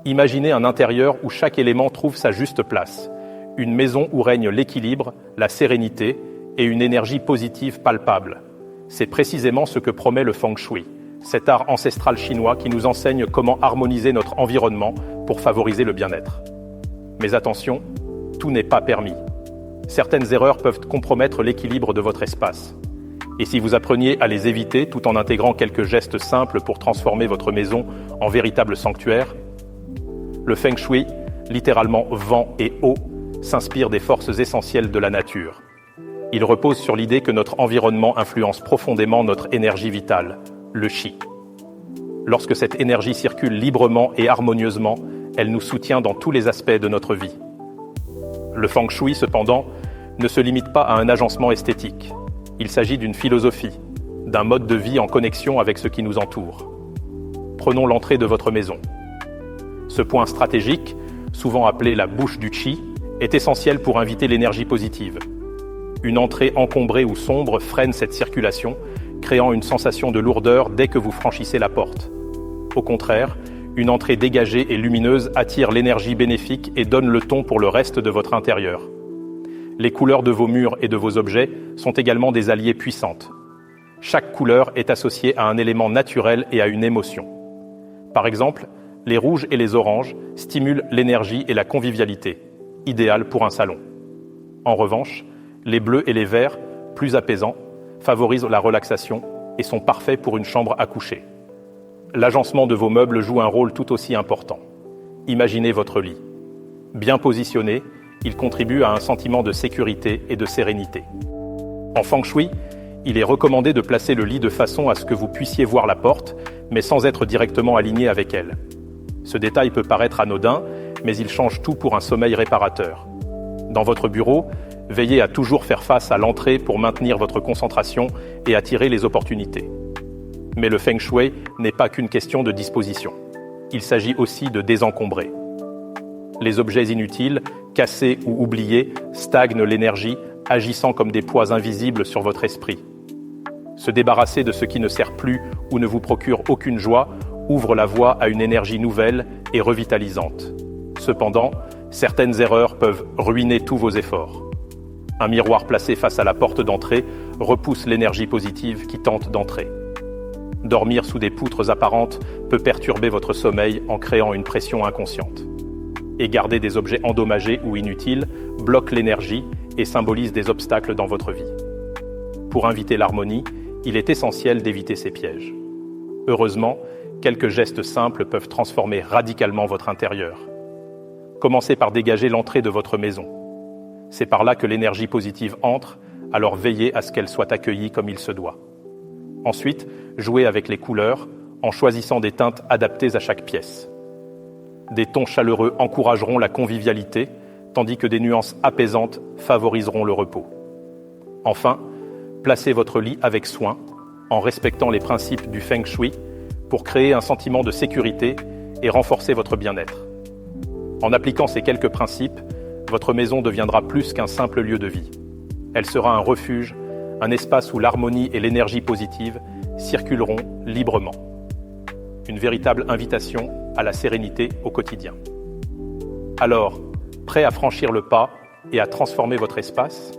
Imaginez un intérieur où chaque élément trouve sa juste place. Une maison où règne l'équilibre, la sérénité et une énergie positive palpable. C'est précisément ce que promet le Feng Shui, cet art ancestral chinois qui nous enseigne comment harmoniser notre environnement pour favoriser le bien-être. Mais attention, tout n'est pas permis. Certaines erreurs peuvent compromettre l'équilibre de votre espace. Et si vous appreniez à les éviter tout en intégrant quelques gestes simples pour transformer votre maison en véritable sanctuaire? Le Feng Shui, littéralement vent et eau, s'inspire des forces essentielles de la nature. Il repose sur l'idée que notre environnement influence profondément notre énergie vitale, le Qi. Lorsque cette énergie circule librement et harmonieusement, elle nous soutient dans tous les aspects de notre vie. Le Feng Shui, cependant, ne se limite pas à un agencement esthétique. Il s'agit d'une philosophie, d'un mode de vie en connexion avec ce qui nous entoure. Prenons l'entrée de votre maison. Ce point stratégique, souvent appelé la bouche du Qi, est essentiel pour inviter l'énergie positive. Une entrée encombrée ou sombre freine cette circulation, créant une sensation de lourdeur dès que vous franchissez la porte. Au contraire, une entrée dégagée et lumineuse attire l'énergie bénéfique et donne le ton pour le reste de votre intérieur. Les couleurs de vos murs et de vos objets sont également des alliées puissantes. Chaque couleur est associée à un élément naturel et à une émotion. Par exemple, les rouges et les oranges stimulent l'énergie et la convivialité, idéal pour un salon. En revanche, les bleus et les verts, plus apaisants, favorisent la relaxation et sont parfaits pour une chambre à coucher. L'agencement de vos meubles joue un rôle tout aussi important. Imaginez votre lit. Bien positionné, il contribue à un sentiment de sécurité et de sérénité. En Feng Shui, il est recommandé de placer le lit de façon à ce que vous puissiez voir la porte, mais sans être directement aligné avec elle. Ce détail peut paraître anodin, mais il change tout pour un sommeil réparateur. Dans votre bureau, veillez à toujours faire face à l'entrée pour maintenir votre concentration et attirer les opportunités. Mais le Feng Shui n'est pas qu'une question de disposition. Il s'agit aussi de désencombrer. Les objets inutiles, cassés ou oubliés, stagnent l'énergie, agissant comme des poids invisibles sur votre esprit. Se débarrasser de ce qui ne sert plus ou ne vous procure aucune joie ouvre la voie à une énergie nouvelle et revitalisante. Cependant, certaines erreurs peuvent ruiner tous vos efforts. Un miroir placé face à la porte d'entrée repousse l'énergie positive qui tente d'entrer. Dormir sous des poutres apparentes peut perturber votre sommeil en créant une pression inconsciente. Et garder des objets endommagés ou inutiles bloque l'énergie et symbolise des obstacles dans votre vie. Pour inviter l'harmonie, il est essentiel d'éviter ces pièges. Heureusement, quelques gestes simples peuvent transformer radicalement votre intérieur. Commencez par dégager l'entrée de votre maison. C'est par là que l'énergie positive entre, alors veillez à ce qu'elle soit accueillie comme il se doit. Ensuite, jouez avec les couleurs en choisissant des teintes adaptées à chaque pièce. Des tons chaleureux encourageront la convivialité, tandis que des nuances apaisantes favoriseront le repos. Enfin, placez votre lit avec soin, en respectant les principes du Feng Shui, pour créer un sentiment de sécurité et renforcer votre bien-être. En appliquant ces quelques principes, votre maison deviendra plus qu'un simple lieu de vie. Elle sera un refuge, un espace où l'harmonie et l'énergie positive circuleront librement. Une véritable invitation à la sérénité au quotidien. Alors, prêt à franchir le pas et à transformer votre espace ?